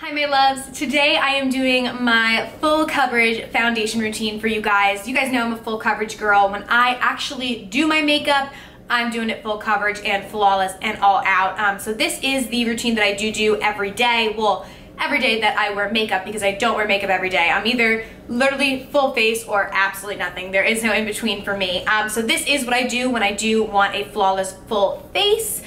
Hi my loves, today I am doing my full coverage foundation routine for you guys. You guys know I'm a full coverage girl. When I actually do my makeup, I'm doing it full coverage and flawless and all out. So this is the routine that I do every day. Well, every day that I wear makeup, because I don't wear makeup every day. I'm either literally full face or absolutely nothing. There is no in between for me. So this is what I do when I do want a flawless full face.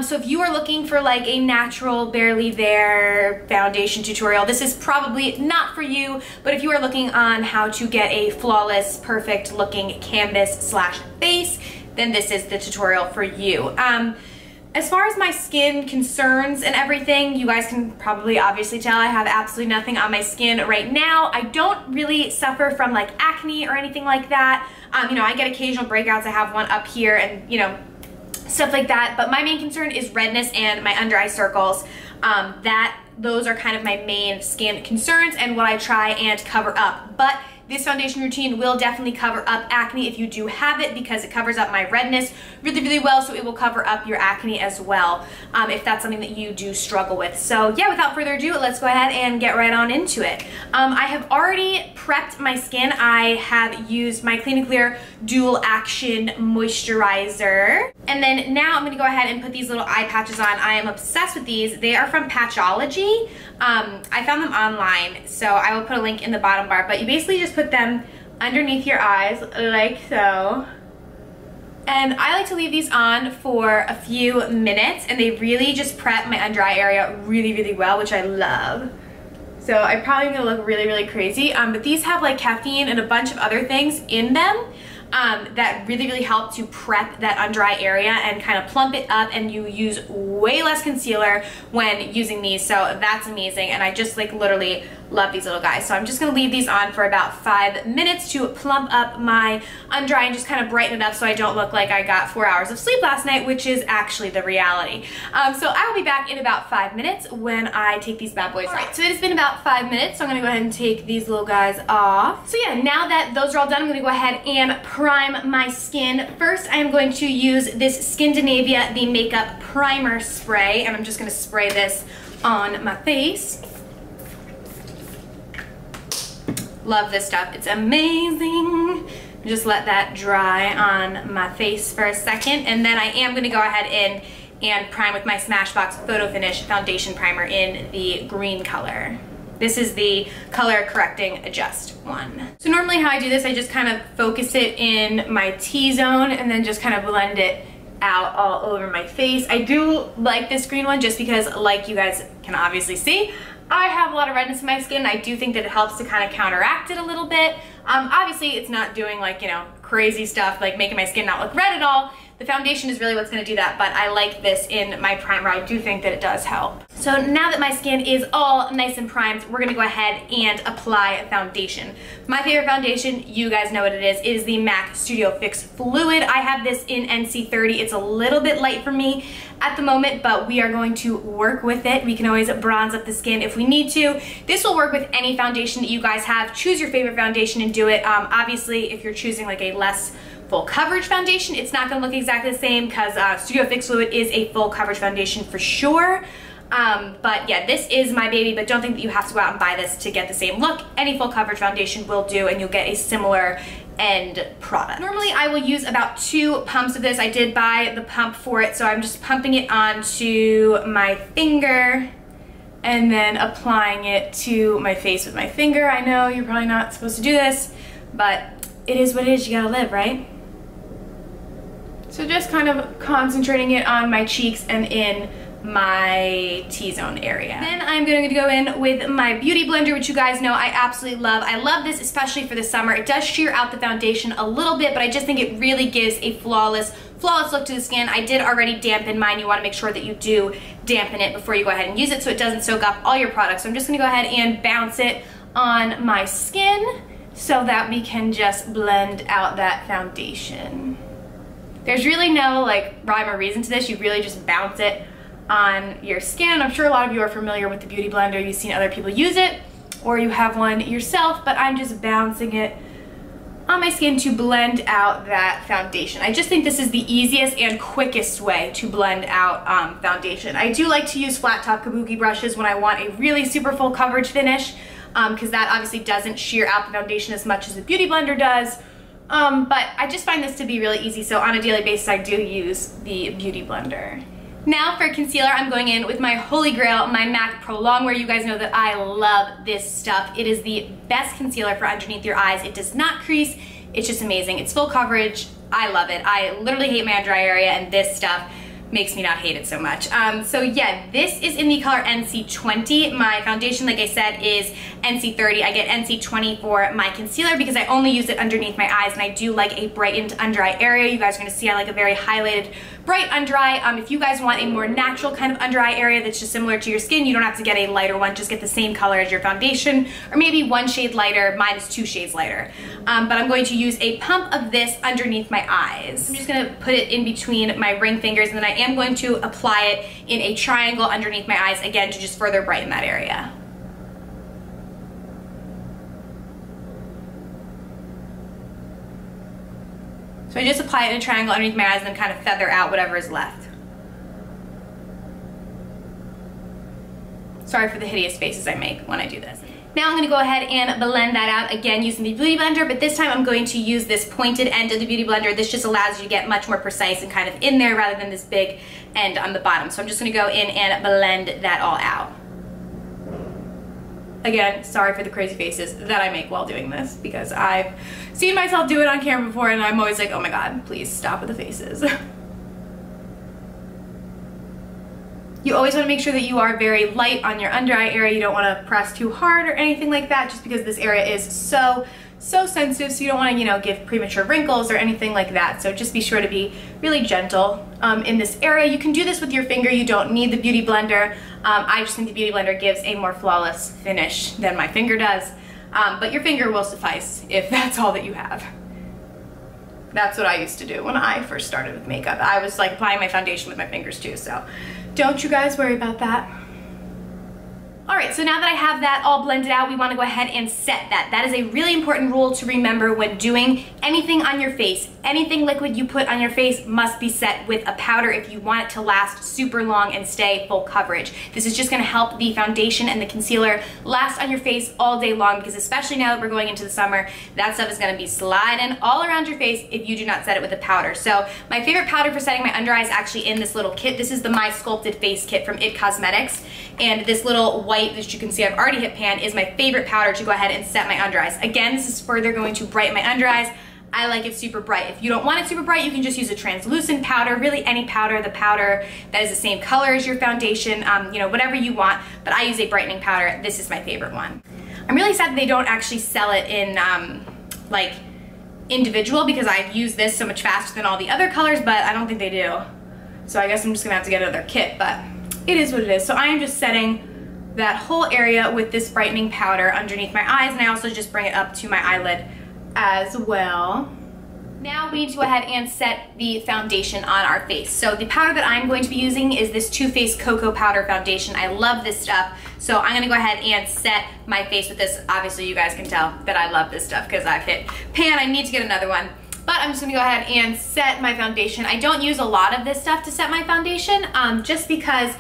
So if you are looking for like a natural, barely there foundation tutorial, this is probably not for you, but if you are looking on how to get a flawless, perfect looking canvas slash face, then this is the tutorial for you. As far as my skin concerns and everything, you guys can probably obviously tell I have absolutely nothing on my skin right now. I don't really suffer from like acne or anything like that. You know, I get occasional breakouts. I have one up here and, you know, stuff like that, but my main concern is redness and my under eye circles. Those are kind of my main skin concerns and what I try and cover up. But this foundation routine will definitely cover up acne if you do have it, because it covers up my redness really well, so it will cover up your acne as well, if that's something that you do struggle with. So yeah, without further ado, let's go ahead and get right on into it. I have already prepped my skin. I have used my Clean & Clear Dual Action Moisturizer. And then now I'm gonna go ahead and put these little eye patches on. I am obsessed with these. They are from Patchology. I found them online, so I will put a link in the bottom bar, but you basically just put them underneath your eyes like so. And I like to leave these on for a few minutes, and they really just prep my under eye area really well, which I love. So I'm probably gonna look really crazy, but these have like caffeine and a bunch of other things in them that really help to prep that under eye area and kind of plump it up, and you use way less concealer when using these, so that's amazing. And I just like literally love these little guys. So I'm just gonna leave these on for about 5 minutes to plump up my under eye and just kind of brighten it up so I don't look like I got 4 hours of sleep last night, which is actually the reality. So I will be back in about 5 minutes when I take these bad boys off. So it has been about 5 minutes, so I'm gonna go ahead and take these little guys off. So yeah, now that those are all done, I'm gonna go ahead and prime my skin. First, I am going to use this Skindinavia The Makeup Primer Spray, and I'm just gonna spray this on my face. Love this stuff, it's amazing. Just let that dry on my face for a second, and then I am gonna go ahead and prime with my Smashbox Photo Finish Foundation Primer in the green color. This is the color correcting adjust one. So normally how I do this, I just kind of focus it in my T-zone and then just kind of blend it out all over my face. I do like this green one just because, like you guys can obviously see, I have a lot of redness in my skin. I do think that it helps to kind of counteract it a little bit. Obviously it's not doing like, you know, crazy stuff like making my skin not look red at all. The foundation is really what's gonna do that, but I like this in my primer. I do think that it does help. So now that my skin is all nice and primed, we're gonna go ahead and apply foundation. My favorite foundation, you guys know what it is the MAC Studio Fix Fluid. I have this in NC30. It's a little bit light for me at the moment, but we are going to work with it. We can always bronze up the skin if we need to. This will work with any foundation that you guys have. Choose your favorite foundation and do it. Obviously, if you're choosing like a less full coverage foundation, it's not gonna look exactly the same, because Studio Fix Fluid is a full coverage foundation for sure. But yeah, this is my baby, but don't think that you have to go out and buy this to get the same look. Any full coverage foundation will do, and you'll get a similar end product. Normally I will use about 2 pumps of this. I did buy the pump for it, so I'm just pumping it onto my finger and then applying it to my face with my finger. I know you're probably not supposed to do this, but it is what it is. You gotta live, right? So just kind of concentrating it on my cheeks and in my T-zone area. Then I'm going to go in with my Beauty Blender, which you guys know I absolutely love. I love this especially for the summer. It does sheer out the foundation a little bit, but I just think it really gives a flawless look to the skin. I did already dampen mine. You want to make sure that you do dampen it before you go ahead and use it so it doesn't soak up all your products. So I'm just going to go ahead and bounce it on my skin so that we can just blend out that foundation. There's really no like rhyme or reason to this. You really just bounce it on your skin. I'm sure a lot of you are familiar with the Beauty Blender. You've seen other people use it, or you have one yourself, but I'm just bouncing it on my skin to blend out that foundation. I just think this is the easiest and quickest way to blend out foundation. I do like to use flat top kabuki brushes when I want a really super full coverage finish, because that obviously doesn't shear out the foundation as much as the Beauty Blender does. But I just find this to be really easy, so on a daily basis I do use the Beauty Blender. Now for concealer, I'm going in with my holy grail, my MAC Pro Longwear. You guys know that I love this stuff. It is the best concealer for underneath your eyes. It does not crease. It's just amazing. It's full coverage. I love it. I literally hate my under eye area, and this stuff makes me not hate it so much. So yeah, this is in the color NC20. My foundation, like I said, is NC30. I get NC20 for my concealer because I only use it underneath my eyes, and I do like a brightened under eye area. You guys are gonna see I like a very highlighted, bright under eye. If you guys want a more natural kind of under eye area that's just similar to your skin, you don't have to get a lighter one. Just get the same color as your foundation, or maybe 1 shade lighter. Mine is 2 shades lighter. But I'm going to use a pump of this underneath my eyes. I'm just gonna put it in between my ring fingers, and then I am going to apply it in a triangle underneath my eyes, again, to just further brighten that area. So I just apply it in a triangle underneath my eyes and then kind of feather out whatever is left. Sorry for the hideous faces I make when I do this. Now I'm going to go ahead and blend that out, again using the Beauty Blender, but this time I'm going to use this pointed end of the Beauty Blender. This just allows you to get much more precise and kind of in there rather than this big end on the bottom. So I'm just going to go in and blend that all out. Again, sorry for the crazy faces that I make while doing this, because I've seen myself do it on camera before and I'm always like, oh my god, please stop with the faces. You always want to make sure that you are very light on your under eye area. You don't want to press too hard or anything like that, just because this area is so sensitive, so you don't want to, you know, give premature wrinkles or anything like that. So just be sure to be really gentle in this area. You can do this with your finger. You don't need the Beauty Blender. I just think the Beauty Blender gives a more flawless finish than my finger does. But your finger will suffice if that's all that you have. That's what I used to do when I first started with makeup. I was like applying my foundation with my fingers too, so don't you guys worry about that. Alright, so now that I have that all blended out, we want to go ahead and set that. That is a really important rule to remember when doing anything on your face. Anything liquid you put on your face must be set with a powder if you want it to last super long and stay full coverage. This is just going to help the foundation and the concealer last on your face all day long, because especially now that we're going into the summer, that stuff is going to be sliding all around your face if you do not set it with a powder. So my favorite powder for setting my under eye is actually in this little kit. This is the My Sculpted Face Kit from IT Cosmetics, and this little white that you can see I've already hit pan is my favorite powder to go ahead and set my under eyes. Again, this is further going to brighten my under eyes. I like it super bright. If you don't want it super bright, you can just use a translucent powder, really any powder, the powder that is the same color as your foundation, you know, whatever you want, but I use a brightening powder. This is my favorite one. I'm really sad that they don't actually sell it in like individual, because I've used this so much faster than all the other colors, but I don't think they do. So I guess I'm just gonna have to get another kit, but it is what it is. So I am just setting that whole area with this brightening powder underneath my eyes, and I also just bring it up to my eyelid as well. Now we need to go ahead and set the foundation on our face. So the powder that I'm going to be using is this Too Faced Cocoa Powder Foundation. I love this stuff, so I'm gonna go ahead and set my face with this. Obviously you guys can tell that I love this stuff because I've hit pan. I need to get another one. But I'm just gonna go ahead and set my foundation. I don't use a lot of this stuff to set my foundation, just because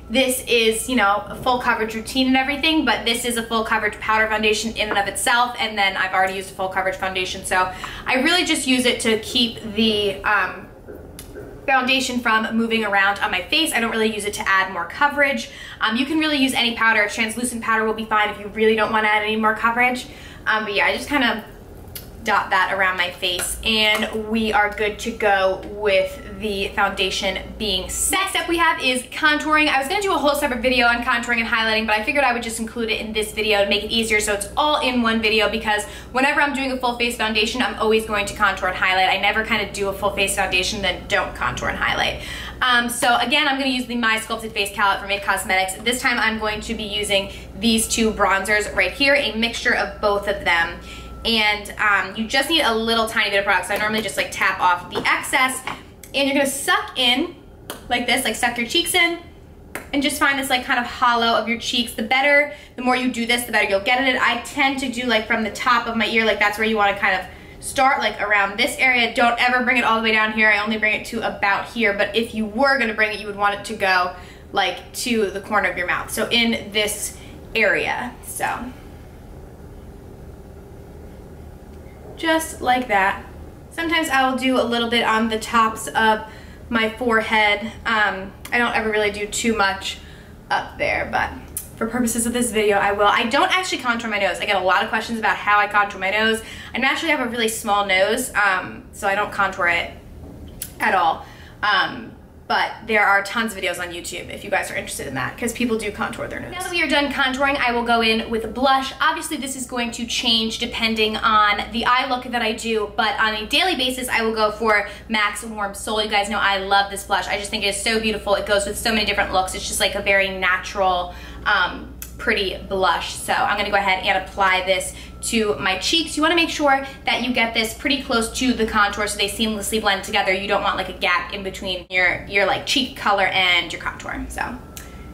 this is, you know, a full coverage routine and everything, but this is a full coverage powder foundation in and of itself, and then I've already used a full coverage foundation, so I really just use it to keep the foundation from moving around on my face. I don't really use it to add more coverage. You can really use any powder. Translucent powder will be fine if you really don't want to add any more coverage. But yeah, I just kind of dot that around my face, and we are good to go with the foundation being set. Next up we have is contouring. I was going to do a whole separate video on contouring and highlighting, but I figured I would just include it in this video to make it easier, so it's all in one video, because whenever I'm doing a full face foundation, I'm always going to contour and highlight. I never kind of do a full face foundation then don't contour and highlight. So again, I'm going to use the My Sculpted Face Palette from IT Cosmetics. This time I'm going to be using these two bronzers right here, a mixture of both of them. And you just need a little tiny bit of product. So I normally just like tap off the excess, and you're gonna suck in like this, like suck your cheeks in, and just find this like kind of hollow of your cheeks. The more you do this, the better you'll get at it. I tend to do like from the top of my ear, like that's where you wanna kind of start like around this area. Don't ever bring it all the way down here. I only bring it to about here, but if you were gonna bring it, you would want it to go like to the corner of your mouth. So in this area, so. Just like that. Sometimes I will do a little bit on the tops of my forehead. I don't ever really do too much up there, but for purposes of this video, I will. I don't actually contour my nose. I get a lot of questions about how I contour my nose. I naturally have a really small nose, so I don't contour it at all. But there are tons of videos on YouTube if you guys are interested in that, because people do contour their nose. Now that we are done contouring, I will go in with a blush. Obviously, this is going to change depending on the eye look that I do, but on a daily basis, I will go for MAC's Warm Soul. You guys know I love this blush. I just think it is so beautiful. It goes with so many different looks. It's just like a very natural, pretty blush. So I'm gonna go ahead and apply this to my cheeks. You wanna make sure that you get this pretty close to the contour so they seamlessly blend together. You don't want like a gap in between your like cheek color and your contour. So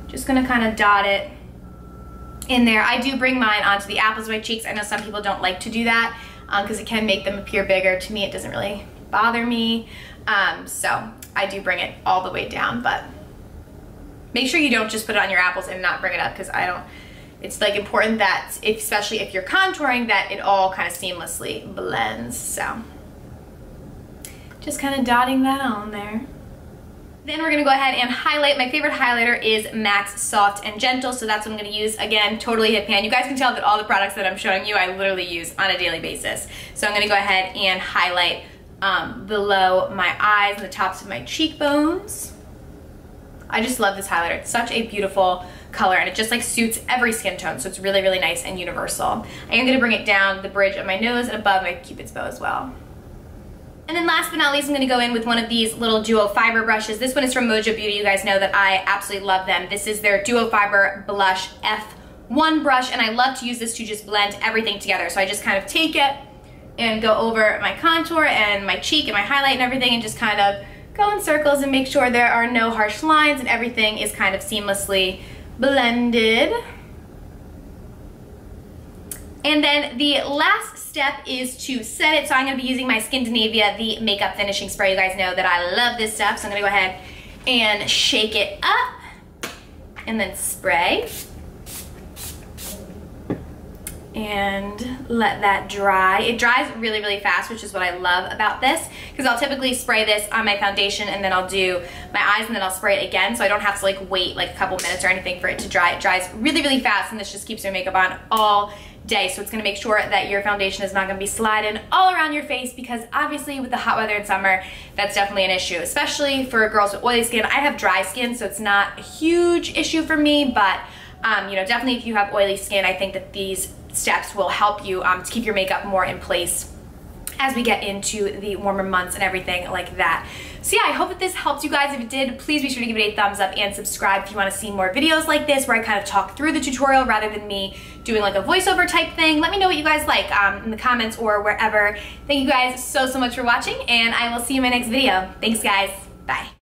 just gonna kind of dot it in there. I do bring mine onto the apples of my cheeks. I know some people don't like to do that because it can make them appear bigger. To me, it doesn't really bother me. So I do bring it all the way down, but make sure you don't just put it on your apples and not bring it up, because it's like important that, especially if you're contouring, that it all kind of seamlessly blends. So just kind of dotting that on there. Then we're gonna go ahead and highlight. My favorite highlighter is MAC's Soft and Gentle, so that's what I'm gonna use. Again, totally hit pan. You guys can tell that all the products that I'm showing you, I literally use on a daily basis. So I'm gonna go ahead and highlight below my eyes and the tops of my cheekbones. I just love this highlighter. It's such a beautiful color, and it just like suits every skin tone, so it's really, really nice and universal. I am gonna bring it down the bridge of my nose and above my Cupid's bow as well. And then last but not least, I'm gonna go in with one of these little Duo Fiber brushes. This one is from Mojo Beauty. You guys know that I absolutely love them. This is their Duo Fiber Blush F1 brush, and I love to use this to just blend everything together. So I just kind of take it and go over my contour and my cheek and my highlight and everything, and just kind of go in circles and make sure there are no harsh lines and everything is kind of seamlessly blended. And then the last step is to set it. So I'm gonna be using my Skindinavia, the makeup finishing spray. You guys know that I love this stuff. So I'm gonna go ahead and shake it up and then spray. And let that dry. It dries really, really fast, which is what I love about this, because I'll typically spray this on my foundation and then I'll do my eyes and then I'll spray it again, so I don't have to like wait like a couple minutes or anything for it to dry. It dries really, really fast, and this just keeps your makeup on all day. So it's gonna make sure that your foundation is not gonna be sliding all around your face, because obviously with the hot weather in summer, that's definitely an issue, especially for girls with oily skin. I have dry skin, so it's not a huge issue for me, but you know, definitely if you have oily skin, I think that these steps will help you to keep your makeup more in place as we get into the warmer months and everything like that. So yeah, I hope that this helped you guys. If it did, please be sure to give it a thumbs up and subscribe if you want to see more videos like this, where I kind of talk through the tutorial rather than me doing like a voiceover type thing. Let me know what you guys like in the comments or wherever. Thank you guys so much for watching, and I will see you in my next video. Thanks guys, bye.